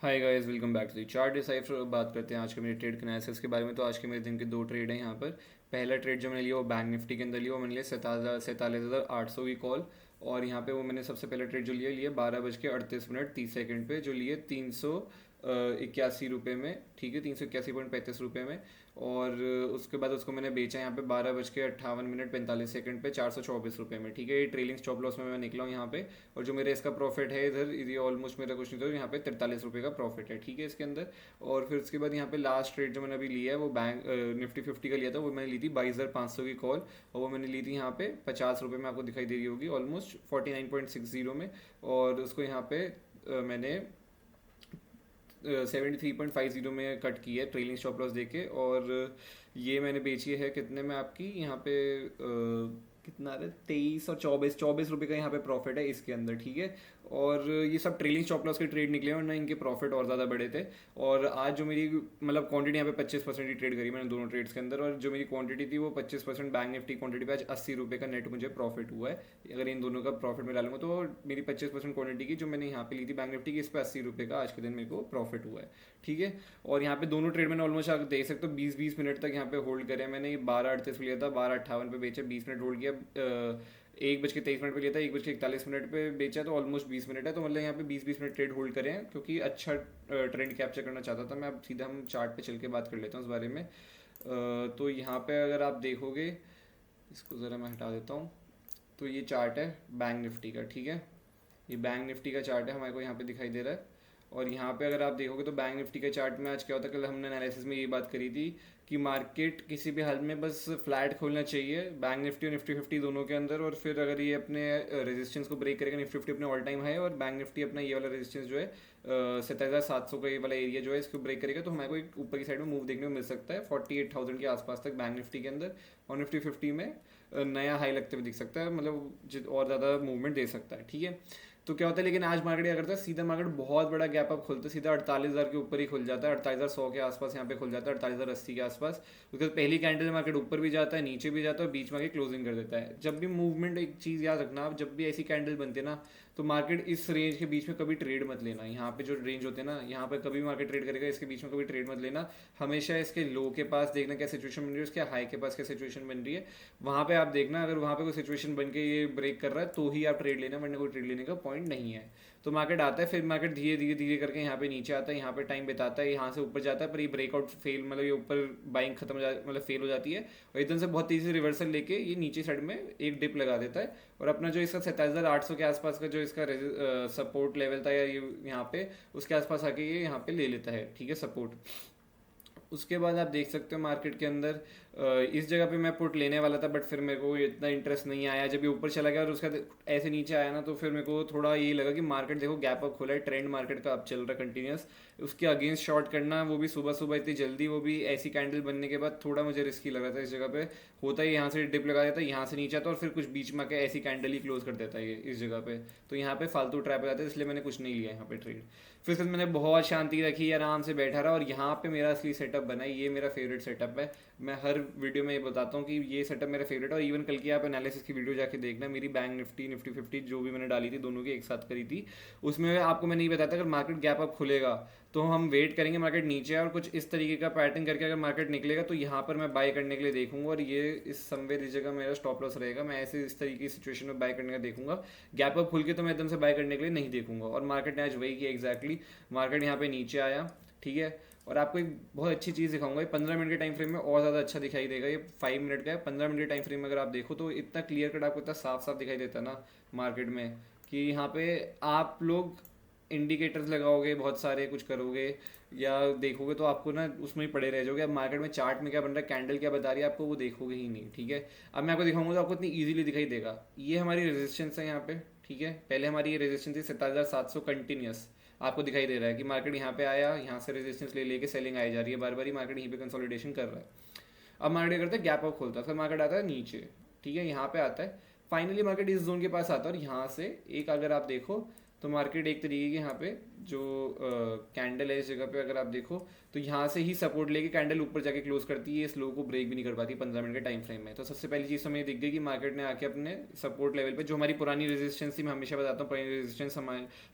Hi guys, welcome back to the chart decipher. बात करते हैं आज के मेरे ट्रेड के एनालिसिस के बारे में। तो आज के मेरे दिन के दो ट्रेड हैं यहाँ पर। पहला ट्रेड जो मैंने लिया वो बैंक निफ्टी के अंदर लिया, वो मैंने लिया 47,800 की कॉल। और यहाँ पे वो मैंने सबसे पहला ट्रेड जो लिया लिया 12:38 पे, जो लिए 381 रुपये में। ठीक है, 381.35 रुपये में। और उसके बाद उसको मैंने बेचा यहाँ पे 12:58 पे 424 रुपये में। ठीक है, ये ट्रेलिंग स्टॉप लॉस में मैं निकला हूँ यहाँ पे। और जो मेरा इसका प्रॉफिट है इधर, ये ऑलमोस्ट मेरा कुछ नहीं था, यहाँ पे 43 रुपये का प्रॉफिट है। ठीक है, इसके अंदर। और फिर उसके बाद यहाँ पे लास्ट ट्रेड जो मैंने अभी लिया है वो बैंक निफ्टी 50 का लिया था। वो मैंने ली थी 22,500 की कॉल। और वो मैंने ली थी यहाँ पे 50 रुपये में, आपको दिखाई दे रही होगी, ऑलमोस्ट 49.60 में। और उसको यहाँ पे मैंने 73.50 में कट की है ट्रेलिंग स्टॉप लॉस देके। और ये मैंने बेची है कितने में, आपकी यहाँ पे कितना आ रहा है, 23 और 24 रुपये का यहाँ पे प्रॉफिट है इसके अंदर। ठीक है, और ये सब ट्रेलिंग स्टॉप लॉस के ट्रेड निकले हैं, वरना इनके प्रॉफिट और ज़्यादा बड़े थे। और आज जो मेरी मतलब क्वांटिटी यहाँ पे 25% की ट्रेड करी मैंने दोनों ट्रेड्स के अंदर। और जो मेरी क्वांटिटी थी वो 25% बैंक निफ्टी क्वांटिटी पे आज 80 रुपये का नेट मुझे प्रॉफिट हुआ है। अगर इन दोनों का प्रॉफिट में डालूंगा तो मेरी 25% क्वांटिटी की जो मैंने यहाँ पे ली थी बैंक निफ्टी की, इस पर 80 रुपये का आज के दिन मेरे को प्रॉफिट हुआ है। ठीक है, और यहाँ पे दोनों ट्रेड मैंने ऑलमोस्ट आप देख सकते हो 20-20 मिनट तक यहाँ पे होल्ड करे मैंने। 12:38 पे लिया था, 12:58 पे बेचा, 20 मिनट होल्ड किया। 1:23 पे लिया था, 1:41 पे बेचा, तो ऑलमोस्ट 20 मिनट है। तो मतलब यहाँ पे 20-20 मिनट ट्रेड होल्ड करें हैं, क्योंकि अच्छा ट्रेंड कैप्चर करना चाहता था मैं। अब सीधा हम चार्ट पे चल के बात कर लेता हूँ इस बारे में। तो यहाँ पे अगर आप देखोगे, इसको ज़रा मैं हटा देता हूँ। तो ये चार्ट है बैंक निफ्टी का। ठीक है, ये बैंक निफ्टी का चार्ट है, हमारे को यहाँ पे दिखाई दे रहा है। और यहाँ पे अगर आप देखोगे तो बैंक निफ्टी के चार्ट में आज क्या होता है, कल हमने एनालिसिस में ये बात करी थी कि मार्केट किसी भी हाल में बस फ्लैट खोलना चाहिए बैंक निफ्टी और निफ्टी 50 दोनों के अंदर। और फिर अगर ये अपने रेजिस्टेंस को ब्रेक करेगा, निफ्टी 50 अपने ऑल टाइम हाई, और बैंक निफ्टी अपना ये वाला रेजिस्टेंस जो है 27,700 का ये वाला एरिया जो है, इसको ब्रेक करेगा, तो हमारे को एक ऊपर की साइड में मूव देखने को मिल सकता है 48,000 के आसपास तक बैंक निफ्टी के अंदर। और निफ्टी 50 में नया हाई लगते हुए दिख सकता है, मतलब और ज़्यादा मूवमेंट दे सकता है। ठीक है, तो क्या होता है, लेकिन आज मार्केट क्या करता है, सीधा मार्केट बहुत बड़ा गैप अप खोलता है, सीधा 48,000 के ऊपर ही खुल जाता है, 48,100 के आसपास यहाँ पे खुल जाता है, 48,080 के आसपास। उसके बाद पहली कैंडल मार्केट ऊपर भी जाता है, नीचे भी जाता है, और बीच में आके क्लोजिंग कर देता है। जब भी मूवमेंट, एक चीज़ याद रखना आप, जब भी ऐसी कैंडल बनती है ना, तो मार्केट इस रेंज के बीच में कभी ट्रेड मत लेना। यहाँ पे जो रेंज होते हैं ना, यहाँ पे कभी मार्केट ट्रेड करेगा, इसके बीच में कभी ट्रेड मत लेना। हमेशा इसके लो के पास देखना क्या सिचुएशन बन रही है, उसके हाई के पास क्या सिचुएशन बन रही है, वहाँ पे आप देखना। अगर वहाँ पे कोई सिचुएशन बन के ये ब्रेक कर रहा है तो ही आप ट्रेड लेना, वरना कोई ट्रेड लेने का पॉइंट नहीं है। तो मार्केट आता है, फिर मार्केट धीरे धीरे धीरे करके यहाँ पे नीचे आता है, यहाँ पे टाइम बिताता है, यहाँ से ऊपर जाता है, पर ये ब्रेकआउट फेल, मतलब ये ऊपर बाइंग खत्म हो जा, मतलब फेल हो जाती है। और एकदम से बहुत तेज़ी से रिवर्सल लेके ये नीचे साइड में एक डिप लगा देता है। और अपना जो इसका 27,800 के आसपास का जो इसका सपोर्ट लेवल था, या ये यहाँ पे उसके आसपास आके ये यहाँ पे ले लेता है। ठीक है, सपोर्ट। उसके बाद आप देख सकते हो मार्केट के अंदर इस जगह पे मैं पुट लेने वाला था, बट फिर मेरे को इतना इंटरेस्ट नहीं आया। जब ये ऊपर चला गया और उसका ऐसे नीचे आया ना, तो फिर मेरे को थोड़ा ये लगा कि मार्केट देखो गैप अप खोला है, ट्रेंड मार्केट का अब चल रहा है कंटिन्यूस, उसके अगेंस्ट शॉर्ट करना, वो भी सुबह सुबह इतनी जल्दी, वो भी ऐसी कैंडल बनने के बाद, थोड़ा मुझे रिस्की लग रहा था। इस जगह पे होता है यहाँ से डिप लगा देता है, यहाँ से नीचे आता है, और फिर कुछ बीच में आके ऐसी कैंडल ही क्लोज कर देता है ये इस जगह पे। तो यहाँ पे फालतू ट्रैप हो जाता है, इसलिए मैंने कुछ नहीं लिया यहाँ पे ट्रेड। फिर मैंने बहुत शांति रखी, आराम से बैठा रहा, और यहाँ पे मेरा असली सेटअप बना है। ये मेरा फेवरेट सेटअप है। मैं हर वीडियो में ये बताता हूँ कि ये सेटअप मेरा फेवरेट है। और इवन कल की आप एनालिसिस की वीडियो जाके देखना, मेरी बैंक निफ्टी निफ्टी 50 जो भी मैंने डाली थी, दोनों की एक साथ करी थी, उसमें आपको मैंने ये बताया था अगर मार्केट गैप अप खुलेगा तो हम वेट करेंगे मार्केट नीचे, और कुछ इस तरीके का पैटर्न करके अगर मार्केट निकलेगा तो यहाँ पर मैं बाय करने के लिए देखूंगा। और ये इस समवेयर इस जगह मेरा स्टॉप लॉस रहेगा, मैं ऐसे इस तरीके की सिचुएशन में बाय करने का देखूंगा। गैप अप खुल के तो मैं एकदम से बाय करने के लिए नहीं देखूंगा। और मार्केट ने आज वही किया एग्जैक्टली, मार्केट यहाँ पे नीचे आया। ठीक है, और आपको एक बहुत अच्छी चीज़ दिखाऊंगा, ये 15 मिनट के टाइम फ्रेम में और ज़्यादा अच्छा दिखाई देगा। ये 5 मिनट का है, 15 मिनट के टाइम फ्रेम में अगर आप देखो तो इतना क्लियर कट आपको इतना साफ साफ दिखाई देता है ना मार्केट में, कि यहाँ पे आप लोग इंडिकेटर्स लगाओगे, बहुत सारे कुछ करोगे या देखोगे तो आपको ना उसमें ही पड़े रह जाओगे। अब मार्केट में चार्ट में क्या बन रहा है, कैंडल क्या बता रही है आपको, वो देखोगे ही नहीं। ठीक है, अब मैं आपको दिखाऊंगा तो आपको इतनी इजीली दिखाई देगा। ये हमारी रेजिस्टेंस है यहाँ पे। ठीक है, पहले हमारी ये रेजिस्टेंस थी 27,700 कंटिन्यूस, आपको दिखाई दे रहा है कि मार्केट यहाँ पे आया, यहाँ से रेजिस्टेंस ले लेके सेलिंग आई जा रही है, बार बार ही मार्केट यहीं पे कंसोलिडेशन कर रहा है। अब मार्केट करता है गैप अप खोलता है, फिर मार्केट आता है नीचे। ठीक है, यहाँ पे आता है, फाइनली मार्केट इस जोन के पास आता है, और यहाँ से एक अगर आप देखो तो मार्केट एक तरीके की यहाँ पे जो कैंडल है इस जगह पे अगर आप देखो तो यहाँ से ही सपोर्ट लेके कैंडल ऊपर जाके क्लोज करती है, इस लो को ब्रेक भी नहीं कर पाती 15 मिनट के टाइम फ्रेम में। तो सबसे पहली चीज़ तो हमें दिख गई कि मार्केट ने आके अपने सपोर्ट लेवल पे, जो हमारी पुरानी रेजिस्टेंस थी, मैं हमेशा बताता हूँ पुरानी रेजिस्टेंस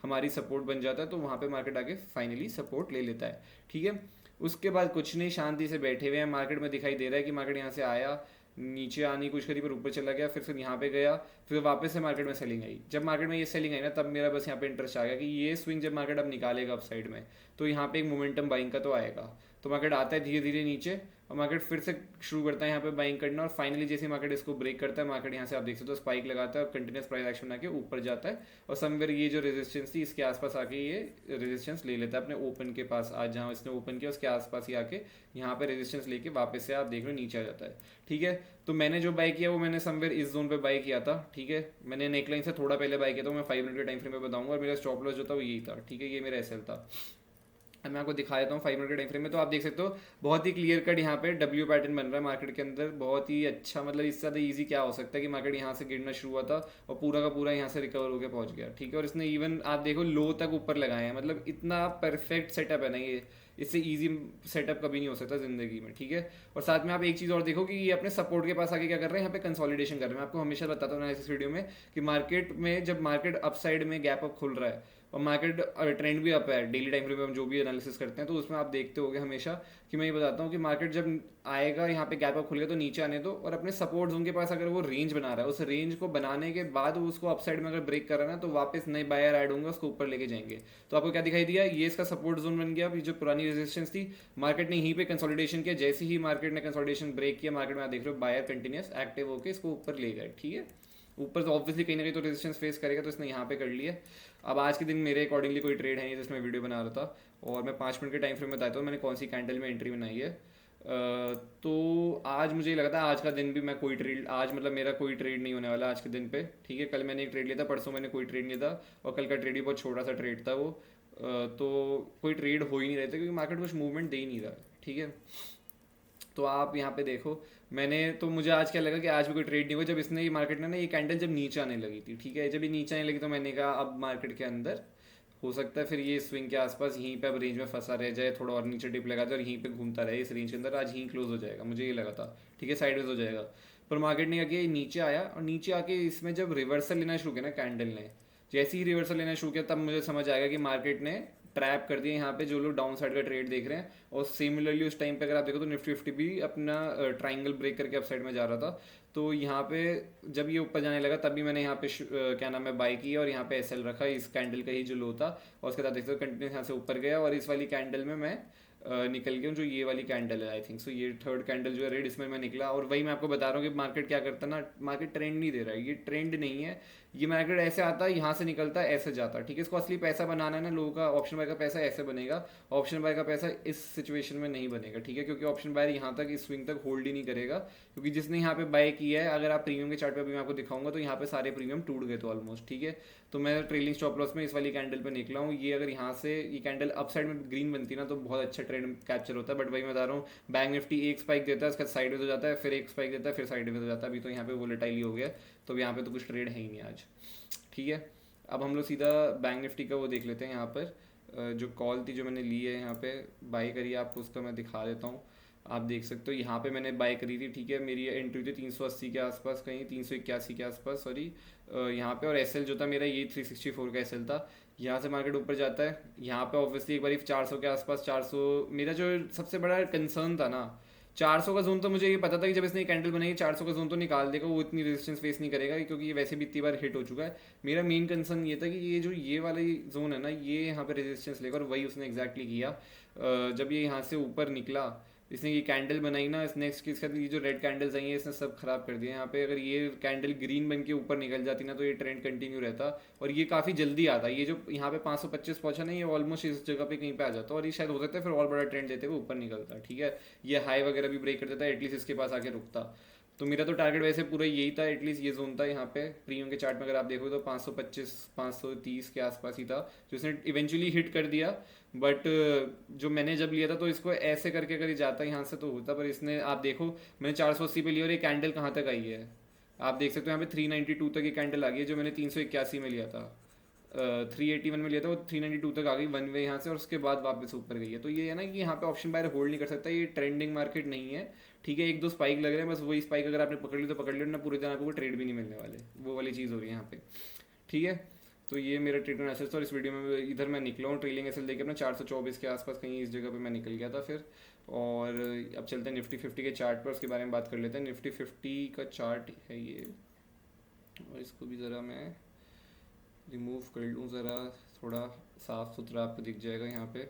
हमारी सपोर्ट बन जाता है, तो वहाँ पे मार्केट आके फाइनली सपोर्ट ले लेता है। ठीक है, उसके बाद कुछ नहीं, शांति से बैठे हुए हैं। मार्केट में दिखाई दे रहा है कि मार्केट यहाँ से आया, नीचे आने की कोशिश करी पर ऊपर चला गया, फिर से यहाँ पे गया, फिर वापस से मार्केट में सेलिंग आई। जब मार्केट में ये सेलिंग आई ना, तब मेरा बस यहाँ पे इंटरेस्ट आ गया कि ये स्विंग जब मार्केट अब निकालेगा अप साइड में, तो यहाँ पे एक मोमेंटम बाइंग का तो आएगा। तो मार्केट आता है धीरे धीरे नीचे, और मार्केट फिर से शुरू करता है यहाँ पे बाइंग करना, और फाइनली जैसे मार्केट इसको ब्रेक करता है, मार्केट यहाँ से आप देख सकते हो स्पाइक लगाता है और कंटिन्यूस प्राइस एक्शन बना के ऊपर जाता है, और समवेयर ये जो रेजिस्टेंस थी इसके आसपास आके ये रेजिस्टेंस ले लेता है अपने ओपन के पास। आज जहाँ इसने ओपन किया उसके आसपास ही आके यहाँ पे रेजिस्टेंस लेके वापस से आप देख लो नीचे आ जाता है। ठीक है, तो मैंने जो बाई किया वो मैंने समवेयर इस जोन पे बाई किया था। ठीक है, मैंने नेकलाइन से थोड़ा पहले बाई किया था, मैं 5 मिनट के टाइम फ्रेम में बताऊंगा, और मेरा स्टॉप लॉस जो था वो यही था। ठीक है, ये मेरा एसएल था। अब मैं आपको दिखा देता हूँ 5 मिनट के टाइम फ्रेम में, तो आप देख सकते हो बहुत ही क्लियर कट यहाँ पे डब्ल्यू पैटर्न बन रहा है मार्केट के अंदर। बहुत ही अच्छा, मतलब इससे ज़्यादा ईजी क्या हो सकता है कि मार्केट यहाँ से गिरना शुरू हुआ था और पूरा का पूरा यहाँ से रिकवर होकर पहुँच गया। ठीक है, और इसने इवन आप देखो लो तक ऊपर लगाए हैं, मतलब इतना परफेक्ट सेटअप है ना ये, इससे इजी सेटअप कभी नहीं हो सकता जिंदगी में। ठीक है, और साथ में आप एक चीज़ और देखो कि ये अपने सपोर्ट के पास आके क्या कर रहे हैं, यहाँ पे कंसोलिडेशन कर रहे हैं। मैं आपको हमेशा बताता हूँ ना इस वीडियो में कि मार्केट में जब मार्केट अप साइड में गैप अप खुल रहा है और मार्केट ट्रेंड भी अप है, डेली टाइम फ्रेम में हम जो भी एनालिसिस करते हैं, तो उसमें आप देखते होगे हमेशा कि मैं ये बताता हूँ कि मार्केट जब आएगा यहाँ पे गैप अप खुलेगा तो नीचे आने दो, और अपने सपोर्ट जोन के पास अगर वो रेंज बना रहा है, उस रेंज को बनाने के बाद उसको अपसाइड में अगर ब्रेक कर रहा है ना, तो वापस नए बायर ऐड होंगे, उसको ऊपर लेके जाएंगे। तो आपको क्या दिखाई दिया, ये इसका सपोर्ट जोन बन गया। अभी जो पुरानी रेजिस्टेंस थी, मार्केट ने यहीं पे कंसोलिडेशन किया। जैसे ही मार्केट ने कंसोलिडेशन ब्रेक किया, मार्केट में आप देख रहे हो बायर कंटिन्यूस एक्टिव होकर इसको ऊपर ले गए। ठीक है, ऊपर तो ऑब्वियसली कहीं ना कहीं तो रेजिस्टेंस फेस करेगा, तो इसने यहाँ पे कर लिया। अब आज के दिन मेरे अकॉर्डिंगली कोई ट्रेड है नहीं जिसमें वीडियो बना रहा था, और मैं 5 मिनट के टाइम फ्रेम में बताता हूँ मैंने कौन सी कैंडल में एंट्री बनाई है। तो आज मुझे लगा था आज का दिन भी मैं कोई ट्रेड, आज मतलब मेरा कोई ट्रेड नहीं होने वाला आज के दिन पे। ठीक है, कल मैंने एक ट्रेड लिया था, परसों मैंने कोई ट्रेड नहीं था, और कल का ट्रेड भी बहुत छोटा सा ट्रेड था वो। तो कोई ट्रेड हो ही नहीं रहे थे क्योंकि मार्केट कुछ मूवमेंट दे ही नहीं रहा। ठीक है, तो आप यहाँ पे देखो, मैंने तो मुझे आज क्या लगा कि आज भी कोई ट्रेड नहीं हुआ, जब इसने ये मार्केट ने ना ये कैंडल जब नीचे आने लगी थी। ठीक है, जब ये नीचे आने लगी तो मैंने कहा अब मार्केट के अंदर हो सकता है फिर ये स्विंग के आसपास यहीं पे अब रेंज में फंसा रह जाए, थोड़ा और नीचे डिप लगा दे और यहीं पे घूमता रहे इस रेंज के अंदर, आज यहीं क्लोज हो जाएगा, मुझे ये लगा था। ठीक है, साइडवेज हो जाएगा, पर मार्केट ने क्या किया, नीचे आया, और नीचे आके इसमें जब रिवर्सल लेना शुरू किया ना कैंडल ने, जैसे ही रिवर्सल लेना शुरू किया तब मुझे समझ आएगा कि मार्केट ने ट्रैप कर दिया यहाँ पे जो लोग डाउन साइड का ट्रेड देख रहे हैं। और सिमिलरली उस टाइम पे अगर आप देखो तो निफ्टी 50 भी अपना ट्राइंगल ब्रेक करके अप साइड में जा रहा था। तो यहाँ पे जब ये ऊपर जाने लगा तब भी मैंने यहाँ पे क्या नाम है बाई की, और यहाँ पे एसएल रखा इस कैंडल का ही जो लो था, और उसके बाद देखते हो कंटिन्यूस यहाँ से ऊपर गया, और इस वाली कैंडल में मैं निकल गया हूँ, जो ये वाली कैंडल है आई थिंक सो, ये थर्ड कैंडल जो है रेड, इसमें मैं निकला। और वही मैं आपको बता रहा हूँ कि मार्केट क्या करता है ना, मार्केट ट्रेंड नहीं दे रहा है, ये ट्रेंड नहीं है, ये मार्केट ऐसे आता है, यहाँ से निकलता है, ऐसे जाता है। ठीक है, इसको असली पैसा बनाना है ना लोगों का, ऑप्शन बाय का पैसा ऐसे बनेगा, ऑप्शन बाय का पैसा इस सिचुएशन में नहीं बनेगा। ठीक है, क्योंकि ऑप्शन बायर यहाँ तक इस स्विंग तक होल्ड ही नहीं करेगा, क्योंकि जिसने यहाँ पे बाय किया है, अगर आप प्रीमियम के चार्ट पे भी मैं आपको दिखाऊंगा तो यहाँ पे सारे प्रीमियम टूट गए थे ऑलमोस्ट। ठीक है, तो मैं ट्रेलिंग स्टॉप लॉस में इस वाली कैंडल पे निकला हूँ। ये अगर यहाँ से ये कैंडल अप साइड में ग्रीन बनती ना तो बहुत अच्छा ट्रेड कैप्चर होता है, बट वही मैं बता रहा हूँ बैंक निफ्टी एक स्पाइक देता है, उसका साइडवेज हो जाता है, फिर एक स्पाइक देता है, फिर साइडवेज हो जाता है। अभी तो यहाँ पे वोलेटाइल ही हो गया, तो यहाँ पे तो कुछ ट्रेड है ही नहीं आज। ठीक है, अब हम लोग सीधा बैंक निफ्टी का वो देख लेते हैं। यहाँ पर जो कॉल थी जो मैंने ली है यहाँ पे बाई करी है, आपको उसका मैं दिखा देता हूँ। आप देख सकते हो यहाँ पे मैंने बाई करी थी। ठीक है, मेरी एंट्री थी 380 के आसपास, कहीं 381 के आसपास सॉरी यहाँ पे, और एसएल जो था मेरा ये 364 का एसएल था। यहाँ से मार्केट ऊपर जाता है, यहाँ पे ऑब्वियसली एक बार 400 के आसपास, 400 मेरा जो सबसे बड़ा कंसर्न था ना, 400 का जोन तो मुझे ये पता था कि जब इसने कैंडल बनाई 400 का जोन तो निकाल देगा, वो इतनी रेजिस्टेंस फेस नहीं करेगा क्योंकि ये वैसे भी इतनी बार हिट हो चुका है। मेरा मेन कंसर्न ये था कि ये जो ये वाली जोन है ना, ये यहाँ पे रेजिस्टेंस लेगा, और वही उसने एग्जैक्टली किया। जब ये यहाँ से ऊपर निकला, इसने ये कैंडल बनाई ना, इस नेक्स्ट की ये जो रेड कैंडल्स आई हैं इसने सब खराब कर दिया। यहाँ पे अगर ये कैंडल ग्रीन बन के ऊपर निकल जाती ना तो ये ट्रेंड कंटिन्यू रहता, और ये काफ़ी जल्दी आता। ये जो यहाँ पे 525 पहुंचा ना, ये ऑलमोस्ट इस जगह पे कहीं पे आ जाता, और ये शायद हो सकता है फिर और बड़ा ट्रेंड देते हुए ऊपर निकलता। ठीक है, ये हाई वगैरह भी ब्रेक कर देता है, एटलीस्ट इसके पास आके रुकता। तो मेरा तो टारगेट वैसे पूरा यही था, एटलीस्ट ये जोन था यहाँ पे प्रीमियम के चार्ट में अगर आप देखो तो 525 530 के आसपास ही था, जो इसने इवेंचुअली हिट कर दिया। बट जो मैंने जब लिया था तो इसको ऐसे करके अगर ये जाता यहाँ से तो होता, पर इसने आप देखो मैंने 480 पे लिया और ये कैंडल कहाँ तक आई है, आप देख सकते हो यहाँ पे 392 तक ये कैंडल आ गई है, जो मैंने 381 में लिया था। 381 में लिया था वो 392 तक आ गई वन वे यहाँ से, और उसके बाद वापस ऊपर गई है। तो ये है ना कि यहाँ पे ऑप्शन बायर होल्ड नहीं कर सकता, ये ट्रेंडिंग मार्केट नहीं है, ठीक है। एक दो स्पाइक लग रहे हैं, बस वही स्पाइक अगर आपने पकड़ ली तो पकड़ लिया, ना पूरे दिन आपको ट्रेड भी नहीं मिलने वाले, वो वाली चीज़ हो रही है यहाँ पे, ठीक है। तो ये मेरा ट्रेड एसेट्स, और इस वीडियो में इधर मैं निकला हूँ ट्रेलिंग एसएल देके अपना 424 के आसपास कहीं इस जगह पे मैं निकल गया था फिर। और अब चलते हैं निफ्टी 50 के चार्ट पर, उसके बारे में बात कर लेते हैं। निफ्टी 50 का चार्ट है ये, और इसको भी ज़रा मैं रिमूव कर लूँ ज़रा, थोड़ा साफ सुथरा आपको दिख जाएगा यहाँ पे।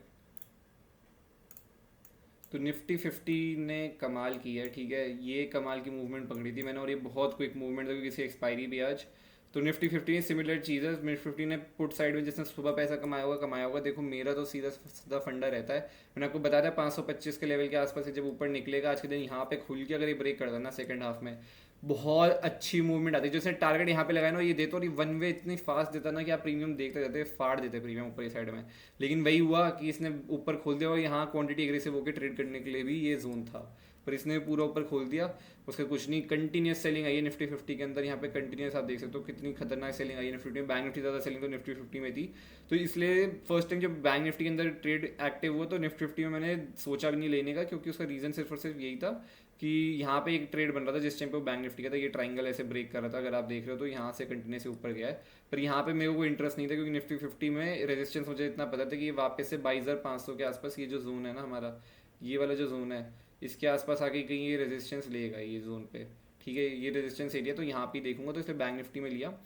तो निफ्टी 50 ने कमाल किया है, ठीक है। ये कमाल की मूवमेंट पकड़ी थी मैंने, और ये बहुत क्विक मूवमेंट था क्योंकि इसकी एक्सपायरी भी आज। तो निफ्टी 50 में सिमिलर चीज़ है, निफ्टी 50 ने पुट साइड में जिसने सुबह पैसा कमाया होगा। देखो मेरा तो सीधा सीधा फंडा रहता है, मैंने आपको बताया था 525 के लेवल के आसपास से जब ऊपर निकलेगा आज के दिन यहाँ पे खुल के अगर ये ब्रेक कर देना सेकंड हाफ में, बहुत अच्छी मूवमेंट आती है। जैसे टारगेट यहाँ पे लगाया ना, ये देता, और ये वन वे इतनी फास्ट देता ना कि आप प्रीमियम देखते जाते, फाड़ देते प्रीमियम ऊपर साइड में। लेकिन वही हुआ कि इसने ऊपर खोल दिया, और यहाँ क्वांटिटी एग्रेसिव होकर ट्रेड करने के लिए भी ये जोन था, पर इसने पूरा ऊपर खोल दिया। उसका कुछ नहीं, कंटिन्यूस सेलिंग आई है निफ्टी 50 के अंदर, यहाँ पे कंटिन्यूस आप देख सकते हो कितनी खतरनाक सेलिंग आई है निफ्टी में। बैंक निफ्टी ज़्यादा सेलिंग तो निफ्टी 50 में थी, तो इसलिए फर्स्ट टाइम जब बैंक निफ्टी के अंदर ट्रेड एक्टिव हुआ तो निफ्टी 50 में मैंने सोचा भी नहीं लेने का, क्योंकि उसका रीज़न सिर्फ और सिर्फ यही था कि यहाँ पे एक ट्रेड बन रहा था जिस टाइम पे वो बैंक निफ्टी का था, ये ट्राइंगल ऐसे ब्रेक कर रहा था, अगर आप देख रहे हो तो यहाँ से कंटिन्यूस ऊपर गया है। पर यहाँ पे मेरे को इंटरेस्ट नहीं था, क्योंकि निफ्टी 50 में रेजिस्टेंस मुझे इतना पता था कि ये वापस से 22,500 के आसपास ये जो जोन है ना हमारा, ये वाला जो जोन है, इसके आसपास आके कहीं ये रेजिस्टेंस लेगा ये जोन पे, ठीक है। ये रेजिस्टेंस एरिया तो यहाँ पे देखूंगा, तो इसलिए बैंक निफ्टी में लिया।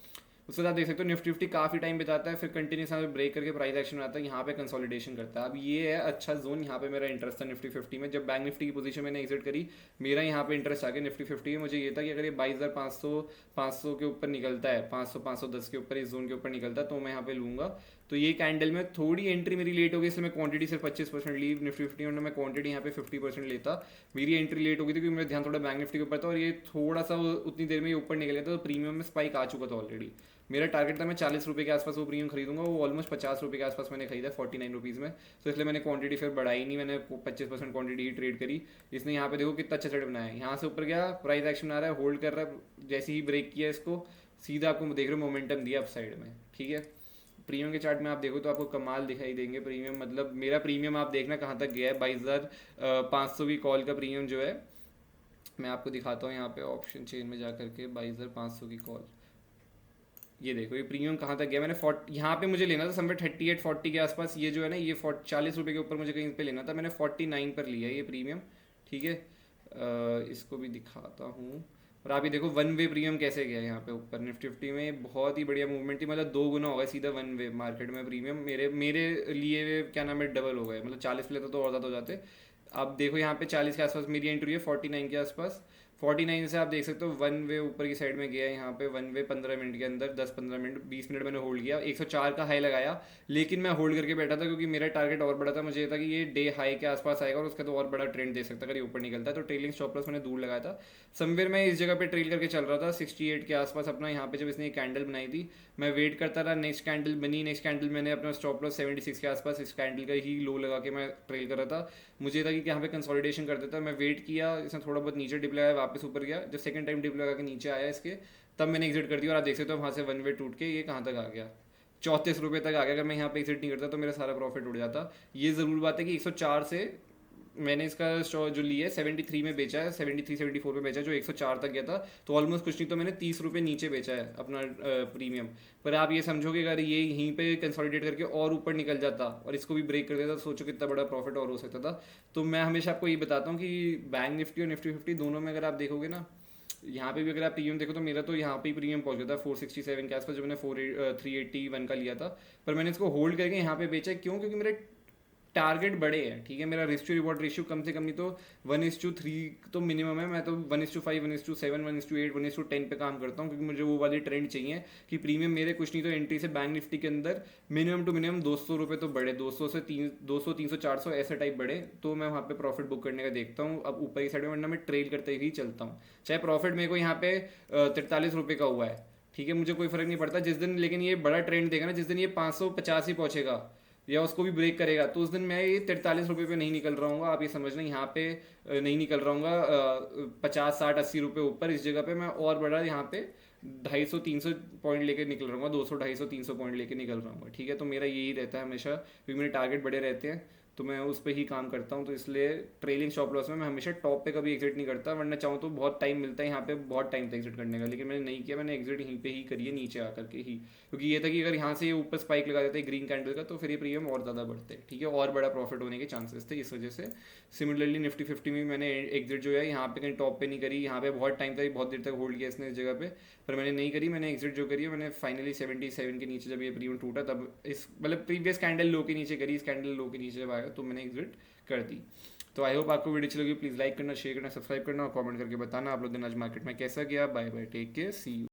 उसके बाद देख सकते हो निफ्टी 50 काफ़ी टाइम बिताता है, फिर कंटिन्यूस यहाँ पे ब्रेक करके प्राइस एक्शन आता है, यहाँ पे कंसोलिडेशन करता है। अब ये है अच्छा जोन, यहाँ पे मेरा इंटरेस्ट था निफ्टी 50 में। जब बैंक निफ्टी की पोजीशन मैंने एग्जिट करी, मेरा यहाँ पे इंटरेस्ट आ गया निफ्टी 50 में। मुझे ये था कि अगर ये 22,500 के ऊपर निकलता है, 500-510 के ऊपर, इस जोन के ऊपर निकलता है, तो मैं यहाँ पे लूँगा। तो ये कैंडल में थोड़ी एंट्री मेरी लेट हो गई, इसलिए मैं क्वांटिटी सिर्फ 25% ली निफ्टी 50 में, मैं क्वांटिटी यहाँ पे 50% लेता। मेरी एंट्री लेट हो गई थी क्योंकि मेरा ध्यान थोड़ा बैंक निफ्टी के ऊपर था, और ये थोड़ा सा उतनी देर में ये ऊपर निकल गया था, तो प्रीमियम में स्पाइक आ चुका था ऑलरेडी। मेरा टारगेट था मैं 40 रुपये के आसपास वो प्रीमियम खरीदूंगा, वो ऑलमोस्ट 50 रुपये के आसपास मैंने खरीदा 49 रुपीज़ में। तो इसलिए मैंने क्वांटिटी फिर बढ़ाई नहीं, मैंने 25% क्वांटिटी ही ट्रेड करी। इसने यहाँ पे देखो कितना अच्छा सेट बनाया है, यहाँ से ऊपर गया, प्राइस एक्शन आ रहा है, होल्ड कर रहा है, जैसे ही ब्रेक किया इसको सीधा आपको देख रहे हो मोमेंटम दिया अप साइड में, ठीक है। प्रीमियम के चार्ट में आप देखो तो आपको कमाल दिखाई देंगे प्रीमियम, मतलब मेरा प्रीमियम आप देखना कहाँ तक गया है। 22,500 की कॉल का प्रीमियम जो है, मैं आपको दिखाता हूँ यहाँ पे ऑप्शन चेन में जा करके 22,500 की कॉल, ये देखो ये प्रीमियम कहाँ तक गया। मैंने यहाँ पे मुझे लेना था समवेयर 38-40 के आसपास, ये जो है ना ये 40 रुपये के ऊपर मुझे कहीं पे लेना था, मैंने 49 पर लिया ये प्रीमियम, ठीक है। इसको भी दिखाता हूँ, और आप ये देखो वन वे प्रीमियम कैसे गया यहाँ पे ऊपर निफ्टी 50 में, बहुत ही बढ़िया मूवमेंट थी, मतलब 2 गुना हो गया सीधा वन वे मार्केट में प्रीमियम। मेरे मेरे लिए क्या नाम है डबल हो गए, मतलब 40 पे लेता तो और ज़्यादा हो जाते। आप देखो यहाँ पे 40 के आसपास मेरी एंट्री है, 49 के आसपास, 49 से आप देख सकते हो वन वे ऊपर की साइड में गया है। यहाँ पे वन वे 15 मिनट के अंदर, 10-15 मिनट 20 मिनट मैंने होल्ड किया, 104 का हाई लगाया, लेकिन मैं होल्ड करके बैठा था क्योंकि मेरा टारगेट और बड़ा था। मुझे ये था कि ये डे हाई के आसपास आएगा और उसका तो और बड़ा ट्रेंड दे सकता है अगर ये ऊपर निकलता है। तो ट्रेलिंग स्टॉप लॉस मैंने दूर लगाया था, समवेयर मैं इस जगह पे ट्रेल करके चल रहा था 68 के आसपास अपना। यहाँ पे जब इसने कैंडल बनाई थी मैं वेट करता रहा, नेक्स्ट कैंडल बनी, नेक्स्ट कैंडल मैंने अपना स्टॉप लॉस 76 के आसपास इस कैंडल का ही लो लगा के मैं ट्रेल कर रहा था। मुझे था कि यहाँ पे कंसोलिडेशन कर देता, मैं वेट किया, इसने थोड़ा बहुत नीचे डिप लगाया, वापस ऊपर गया, जब सेकंड टाइम डिप लगा के नीचे आया इसके, तब मैंने एग्जिट कर दिया। और आप देख सकते हो वहाँ से वन वे टूट के ये कहाँ तक आ गया, 34 रुपये तक आ गया। अगर मैं यहाँ पे एग्जिट नहीं करता तो मेरा सारा प्रॉफिट उड़ जाता। ये ज़रूर बात है कि 104 से मैंने इसका जो लिया है 73 में बेचा है, 73-74 में बेचा है, जो 104 तक गया था। तो ऑलमोस्ट कुछ नहीं तो मैंने 30 रुपये नीचे बेचा है अपना प्रीमियम। पर आप ये समझोगे अगर ये यहीं पे कंसोलिडेट करके और ऊपर निकल जाता और इसको भी ब्रेक कर देता तो सोचो कितना बड़ा प्रॉफिट और हो सकता था। तो मैं हमेशा आपको ये बताता हूँ कि बैंक निफ्टी और निफ्टी 50 दोनों में अगर आप देखोगे ना, यहाँ पे भी अगर आप प्रीमियम देखो तो मेरा तो यहाँ पे ही प्रीमियम पहुँच गया था 467 के आसपास, जो मैंने 381 का लिया था। पर मैंने इसको होल्ड करके यहाँ पे बेचा, क्यों? क्योंकि मेरे टारगेट बड़े हैं, ठीक है। मेरा रिस्क टू रिवॉर्ड रेशियो कम से कम नहीं तो 1:3 तो मिनिमम है। मैं तो 1:5, 1:7, 1:8, 1:10 पे काम करता हूँ, क्योंकि मुझे वो वाली ट्रेंड चाहिए कि प्रीमियम मेरे कुछ नहीं तो एंट्री से बैंक निफ्टी के अंदर मिनिमम टू मिनिमम 200 रुपये तो बढ़े, 200 से 200, 300, 400 ऐसे टाइप बढ़े, तो मैं वहाँ पे प्रॉफिट बुक करने का देखता हूँ। अब ऊपर की साइड में, वरना मैं ट्रेल करते ही चलता हूँ, चाहे प्रॉफिट मेरे को यहाँ पे 43 रुपये का हुआ है, ठीक है, मुझे कोई फर्क नहीं पड़ता। जिस दिन लेकिन ये बड़ा ट्रेंड देगा ना, जिस दिन ये 550 ही पहुंचेगा या उसको भी ब्रेक करेगा, तो उस दिन मैं ये 43 रुपये पे नहीं निकल रहा हूँ। आप ये समझना, यहाँ पे नहीं निकल रहा हूँ 50, 60, 80 रुपये ऊपर, इस जगह पे मैं और बड़ा यहाँ पे 250-300 पॉइंट लेके निकल रहा हूँ, 200-250-300 पॉइंट लेके निकल रहा हूँ, ठीक है। तो मेरा यही रहता है हमेशा, क्योंकि मेरे टारगेट बड़े रहते हैं, तो मैं उस पर ही काम करता हूँ। तो इसलिए ट्रेलिंग स्टॉप लॉस में मैं हमेशा टॉप पे कभी एग्जिट नहीं करता, वरना चाहूँ तो बहुत टाइम मिलता है यहाँ पे, बहुत टाइम था एग्जिट करने का, लेकिन मैंने नहीं किया, मैंने एग्जिट यहीं पे ही करी है, नीचे आकर के ही। क्योंकि ये था कि अगर यहाँ से ये ऊपर स्पाइक लगा देते ग्रीन कैंडल का, तो फिर ये प्रीमियम और ज़्यादा बढ़ते, ठीक है, और बड़ा प्रॉफिट होने के चांसेस थे, इस वजह से। सिमिलरली निफ्टी 50 में मैंने एग्जिट जो है यहाँ पे कहीं टॉप पे नहीं करी, यहाँ पे बहुत टाइम तक, बहुत देर तक होल्ड किया इसने इस जगह पे, पर मैंने नहीं करी। मैंने एग्जिट जो करी है, मैंने फाइनली 77 के नीचे जब ये प्रीमियम टूटा, तब इस मतलब प्रीवियस कैंडल लो के नीचे करी, इस कैंडल लो के नीचे जब आया तो मैंने एग्जिट कर दी। तो आई होप आपको वीडियो अच्छी लगी, प्लीज़ लाइक करना, शेयर करना, सब्सक्राइब करना और कमेंट करके बताना आप लोग दिन आज मार्केट में कैसा गया। Bye bye, take care, see you.